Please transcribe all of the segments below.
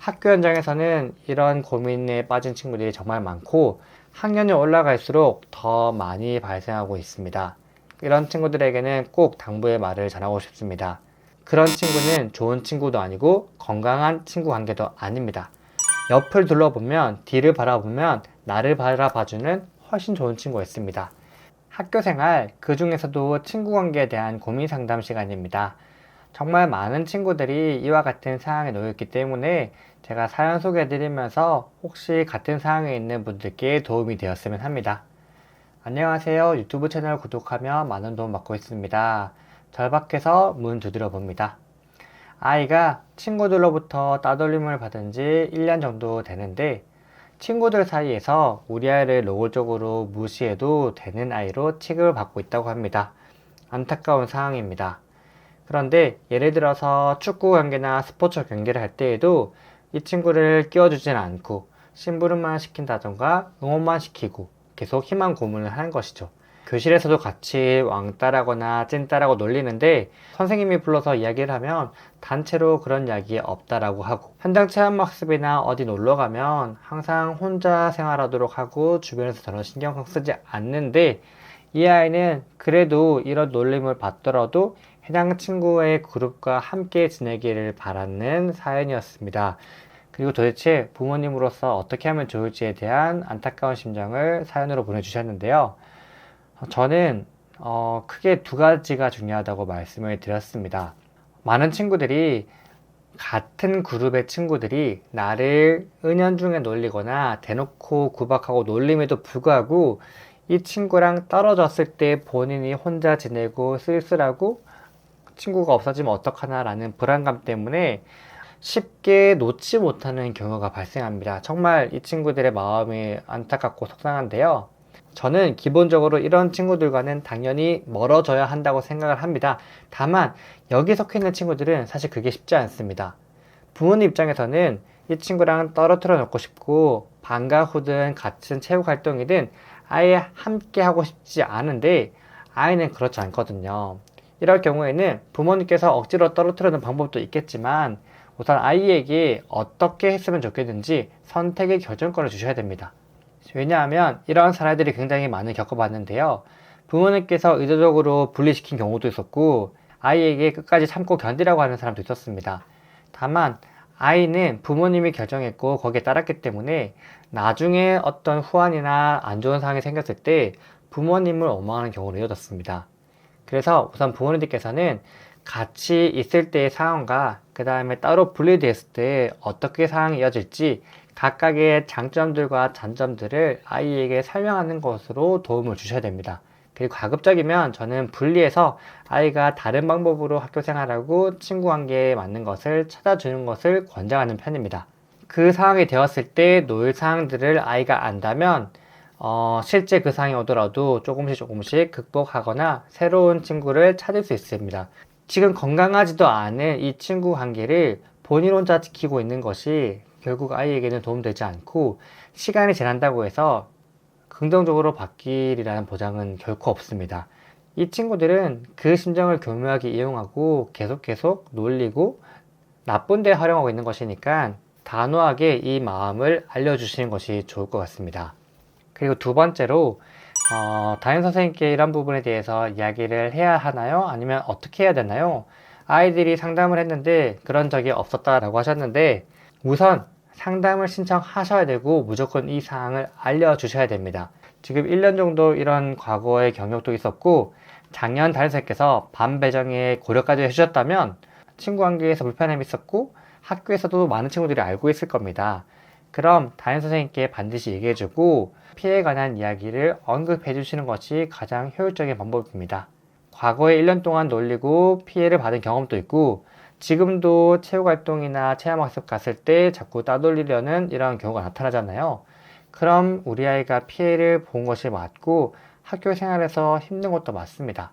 학교 현장에서는 이런 고민에 빠진 친구들이 정말 많고 학년이 올라갈수록 더 많이 발생하고 있습니다. 이런 친구들에게는 꼭 당부의 말을 전하고 싶습니다. 그런 친구는 좋은 친구도 아니고 건강한 친구 관계도 아닙니다. 옆을 둘러보면, 뒤를 바라보면 나를 바라봐주는 훨씬 좋은 친구가 있습니다. 학교 생활, 그 중에서도 친구 관계에 대한 고민 상담 시간입니다. 정말 많은 친구들이 이와 같은 상황에 놓여 있기 때문에 제가 사연 소개해드리면서 혹시 같은 상황에 있는 분들께 도움이 되었으면 합니다. 안녕하세요. 유튜브 채널 구독하며 많은 도움 받고 있습니다. 절박해서 문 두드려 봅니다. 아이가 친구들로부터 따돌림을 받은 지 1년 정도 되는데 친구들 사이에서 우리 아이를 노골적으로 무시해도 되는 아이로 취급을 받고 있다고 합니다. 안타까운 상황입니다. 그런데 예를 들어서 축구 경기나 스포츠 경기를 할 때에도 이 친구를 끼워주진 않고 심부름만 시킨다던가 응원만 시키고 계속 희망 고문을 하는 것이죠. 교실에서도 같이 왕따라거나 찐따라고 놀리는데 선생님이 불러서 이야기를 하면 단체로 그런 이야기 없다라고 하고, 현장 체험학습이나 어디 놀러 가면 항상 혼자 생활하도록 하고 주변에서 전혀 신경 쓰지 않는데 이 아이는 그래도 이런 놀림을 받더라도 해당 친구의 그룹과 함께 지내기를 바라는 사연이었습니다. 그리고 도대체 부모님으로서 어떻게 하면 좋을지에 대한 안타까운 심정을 사연으로 보내주셨는데요. 저는 크게 두 가지가 중요하다고 말씀을 드렸습니다. 많은 친구들이, 같은 그룹의 친구들이 나를 은연중에 놀리거나 대놓고 구박하고 놀림에도 불구하고 이 친구랑 떨어졌을 때 본인이 혼자 지내고 쓸쓸하고 친구가 없어지면 어떡하나 라는 불안감 때문에 쉽게 놓지 못하는 경우가 발생합니다. 정말 이 친구들의 마음이 안타깝고 속상한데요. 저는 기본적으로 이런 친구들과는 당연히 멀어져야 한다고 생각을 합니다. 다만 여기 속해 있는 친구들은 사실 그게 쉽지 않습니다. 부모님 입장에서는 이 친구랑 떨어뜨려 놓고 싶고 방과 후든 같은 체육 활동이든 아예 함께 하고 싶지 않은데 아이는 그렇지 않거든요. 이럴 경우에는 부모님께서 억지로 떨어뜨려 놓은 방법도 있겠지만 우선 아이에게 어떻게 했으면 좋겠는지 선택의 결정권을 주셔야 됩니다. 왜냐하면 이런 사례들이 굉장히 많이 겪어봤는데요. 부모님께서 의도적으로 분리시킨 경우도 있었고 아이에게 끝까지 참고 견디라고 하는 사람도 있었습니다. 다만 아이는 부모님이 결정했고 거기에 따랐기 때문에 나중에 어떤 후환이나 안 좋은 상황이 생겼을 때 부모님을 원망하는 경우로 이어졌습니다. 그래서 우선 부모님들께서는 같이 있을 때의 상황과 그 다음에 따로 분리되었을 때 어떻게 상황이 이어질지 각각의 장점들과 단점들을 아이에게 설명하는 것으로 도움을 주셔야 됩니다. 그리고 가급적이면 저는 분리해서 아이가 다른 방법으로 학교 생활하고 친구 관계에 맞는 것을 찾아주는 것을 권장하는 편입니다. 그 상황이 되었을 때 놓일 사항들을 아이가 안다면 실제 그 상황이 오더라도 조금씩 극복하거나 새로운 친구를 찾을 수 있습니다. 지금 건강하지도 않은 이 친구 관계를 본인 혼자 지키고 있는 것이 결국 아이에게는 도움되지 않고 시간이 지난다고 해서 긍정적으로 바뀔이라는 보장은 결코 없습니다. 이 친구들은 그 심정을 교묘하게 이용하고 계속 놀리고 나쁜 데 활용하고 있는 것이니까 단호하게 이 마음을 알려주시는 것이 좋을 것 같습니다. 그리고 두 번째로 담임 선생님께 이런 부분에 대해서 이야기를 해야 하나요? 아니면 어떻게 해야 되나요? 아이들이 상담을 했는데 그런 적이 없었다라고 하셨는데 우선 상담을 신청하셔야 되고 무조건 이 사항을 알려주셔야 됩니다. 지금 1년 정도 이런 과거의 경력도 있었고 작년 담임 선생님께서 반 배정에 고려까지 해주셨다면 친구 관계에서 불편함이 있었고 학교에서도 많은 친구들이 알고 있을 겁니다. 그럼 담임 선생님께 반드시 얘기해주고 피해에 관한 이야기를 언급해 주시는 것이 가장 효율적인 방법입니다. 과거에 1년 동안 놀리고 피해를 받은 경험도 있고 지금도 체육활동이나 체험학습 갔을 때 자꾸 따돌리려는 이런 경우가 나타나잖아요. 그럼 우리 아이가 피해를 본 것이 맞고 학교 생활에서 힘든 것도 맞습니다.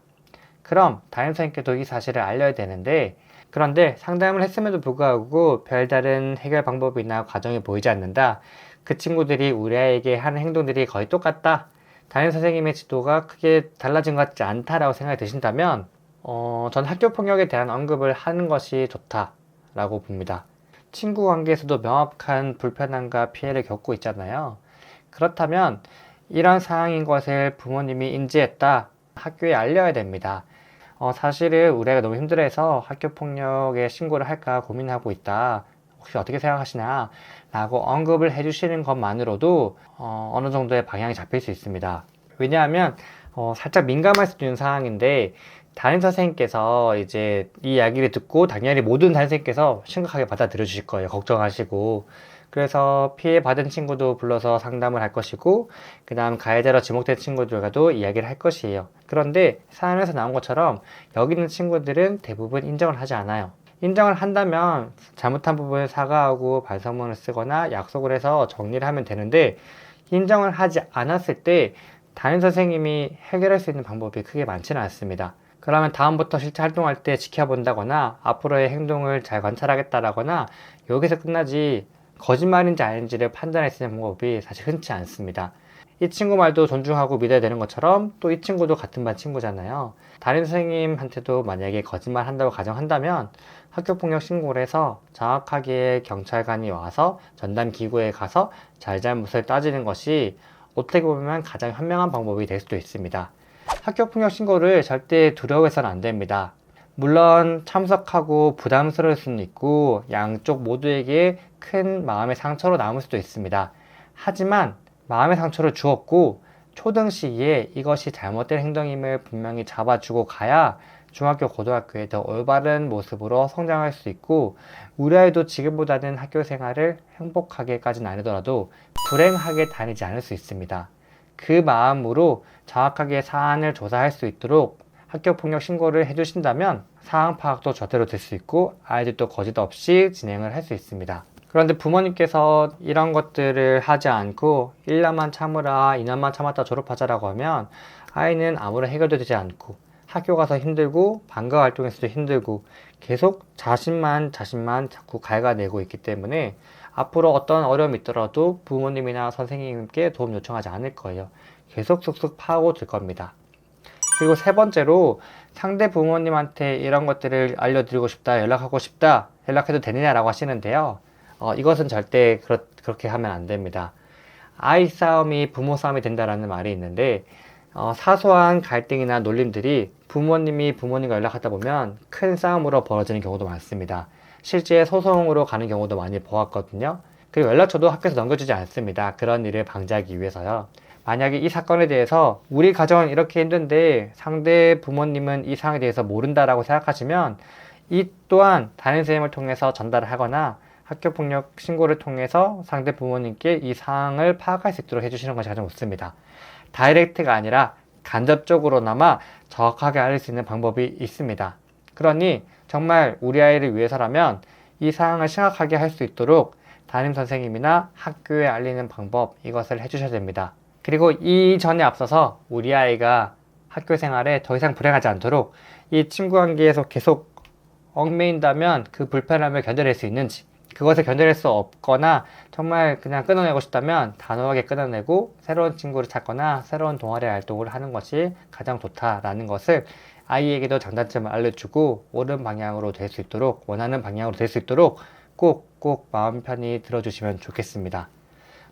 그럼 담임 선생님께도 이 사실을 알려야 되는데 그런데 상담을 했음에도 불구하고 별다른 해결 방법이나 과정이 보이지 않는다. 그 친구들이 우리 아이에게 하는 행동들이 거의 똑같다. 담임 선생님의 지도가 크게 달라진 것 같지 않다라고 생각이 드신다면 전 학교 폭력에 대한 언급을 하는 것이 좋다라고 봅니다. 친구 관계에서도 명확한 불편함과 피해를 겪고 있잖아요. 그렇다면 이런 상황인 것을 부모님이 인지했다, 학교에 알려야 됩니다. 사실은 우리 애가 너무 힘들어해서 학교 폭력에 신고를 할까 고민하고 있다. 혹시 어떻게 생각하시나? 라고 언급을 해주시는 것만으로도 어느 정도의 방향이 잡힐 수 있습니다. 왜냐하면 살짝 민감할 수도 있는 상황인데 담임 선생님께서 이제 이 이야기를 듣고 당연히 모든 담임 선생님께서 심각하게 받아들여 주실 거예요. 걱정하시고. 그래서 피해받은 친구도 불러서 상담을 할 것이고, 그 다음 가해자로 지목된 친구들과도 이야기를 할 것이에요. 그런데 사연에서 나온 것처럼 여기 있는 친구들은 대부분 인정을 하지 않아요. 인정을 한다면 잘못한 부분을 사과하고 반성문을 쓰거나 약속을 해서 정리를 하면 되는데, 인정을 하지 않았을 때 담임 선생님이 해결할 수 있는 방법이 크게 많지는 않습니다. 그러면 다음부터 실제 활동할 때 지켜본다거나 앞으로의 행동을 잘 관찰하겠다라거나 여기서 끝나지, 거짓말인지 아닌지를 판단할 수 있는 방법이 사실 흔치 않습니다. 이 친구 말도 존중하고 믿어야 되는 것처럼 또 이 친구도 같은 반 친구잖아요. 담임 선생님한테도 만약에 거짓말 한다고 가정한다면 학교폭력 신고를 해서 정확하게 경찰관이 와서 전담 기구에 가서 잘잘못을 따지는 것이 어떻게 보면 가장 현명한 방법이 될 수도 있습니다. 학교폭력 신고를 절대 두려워해서는 안 됩니다. 물론 참석하고 부담스러울 수는 있고 양쪽 모두에게 큰 마음의 상처로 남을 수도 있습니다. 하지만 마음의 상처를 주었고 초등 시기에 이것이 잘못된 행동임을 분명히 잡아주고 가야 중학교, 고등학교에 더 올바른 모습으로 성장할 수 있고 우리 아이도 지금보다는 학교 생활을 행복하게까지는 아니더라도 불행하게 다니지 않을 수 있습니다. 그 마음으로 정확하게 사안을 조사할 수 있도록 학교폭력 신고를 해주신다면 상황 파악도 저대로 될 수 있고 아이들도 거짓 없이 진행을 할 수 있습니다. 그런데 부모님께서 이런 것들을 하지 않고 1년만 참으라, 2년만 참았다 졸업하자라고 하면 아이는 아무런 해결도 되지 않고 학교 가서 힘들고 방과 활동에서도 힘들고 계속 자신만 자꾸 갉아내고 있기 때문에 앞으로 어떤 어려움이 있더라도 부모님이나 선생님께 도움 요청하지 않을 거예요. 계속 쑥쑥 파고들 겁니다. 그리고 세 번째로 상대 부모님한테 이런 것들을 알려드리고 싶다, 연락하고 싶다, 연락해도 되느냐라고 하시는데요. 이것은 절대 그렇게 하면 안 됩니다. 아이 싸움이 부모 싸움이 된다라는 말이 있는데 사소한 갈등이나 놀림들이 부모님이 부모님과 연락하다 보면 큰 싸움으로 벌어지는 경우도 많습니다. 실제 소송으로 가는 경우도 많이 보았거든요. 그리고 연락처도 학교에서 넘겨주지 않습니다. 그런 일을 방지하기 위해서요. 만약에 이 사건에 대해서 우리 가정은 이렇게 힘든데 상대 부모님은 이 상황에 대해서 모른다라고 생각하시면 이 또한 담임 선생님을 통해서 전달을 하거나 학교폭력 신고를 통해서 상대 부모님께 이 상황을 파악할 수 있도록 해주시는 것이 가장 좋습니다. 다이렉트가 아니라 간접적으로나마 정확하게 알릴 수 있는 방법이 있습니다. 그러니 정말 우리 아이를 위해서라면 이 상황을 심각하게 할 수 있도록 담임 선생님이나 학교에 알리는 방법, 이것을 해주셔야 됩니다. 그리고 이전에 앞서서 우리 아이가 학교 생활에 더 이상 불행하지 않도록 이 친구 관계에서 계속 얽매인다면 그 불편함을 견뎌낼 수 있는지, 그것을 견뎌낼 수 없거나 정말 그냥 끊어내고 싶다면 단호하게 끊어내고 새로운 친구를 찾거나 새로운 동아리 활동을 하는 것이 가장 좋다라는 것을 아이에게도 장단점을 알려주고 옳은 방향으로 될 수 있도록, 원하는 방향으로 될 수 있도록 꼭 마음 편히 들어주시면 좋겠습니다.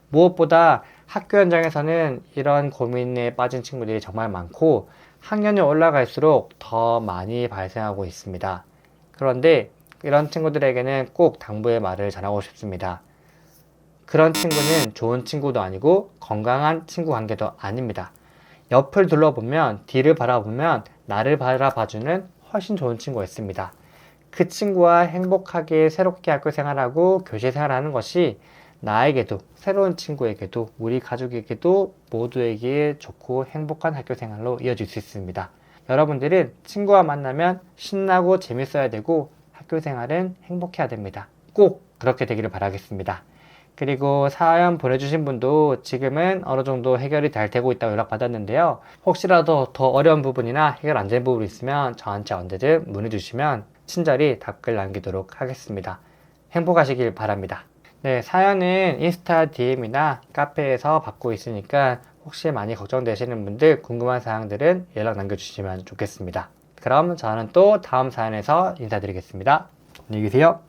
무엇보다 학교 현장에서는 이런 고민에 빠진 친구들이 정말 많고 학년이 올라갈수록 더 많이 발생하고 있습니다. 그런데 이런 친구들에게는 꼭 당부의 말을 전하고 싶습니다. 그런 친구는 좋은 친구도 아니고 건강한 친구 관계도 아닙니다. 옆을 둘러보면, 뒤를 바라보면 나를 바라봐주는 훨씬 좋은 친구가 있습니다. 그 친구와 행복하게 새롭게 학교 생활하고 교실 생활하는 것이 나에게도, 새로운 친구에게도, 우리 가족에게도 모두에게 좋고 행복한 학교 생활로 이어질 수 있습니다. 여러분들은 친구와 만나면 신나고 재밌어야 되고 학교 생활은 행복해야 됩니다. 꼭 그렇게 되기를 바라겠습니다. 그리고 사연 보내주신 분도 지금은 어느 정도 해결이 잘 되고 있다고 연락받았는데요. 혹시라도 더 어려운 부분이나 해결 안 된 부분이 있으면 저한테 언제든 문의 주시면 친절히 답글 남기도록 하겠습니다. 행복하시길 바랍니다. 네, 사연은 인스타 DM이나 카페에서 받고 있으니까 혹시 많이 걱정되시는 분들, 궁금한 사항들은 연락 남겨주시면 좋겠습니다. 그럼 저는 또 다음 사연에서 인사드리겠습니다. 안녕히 계세요.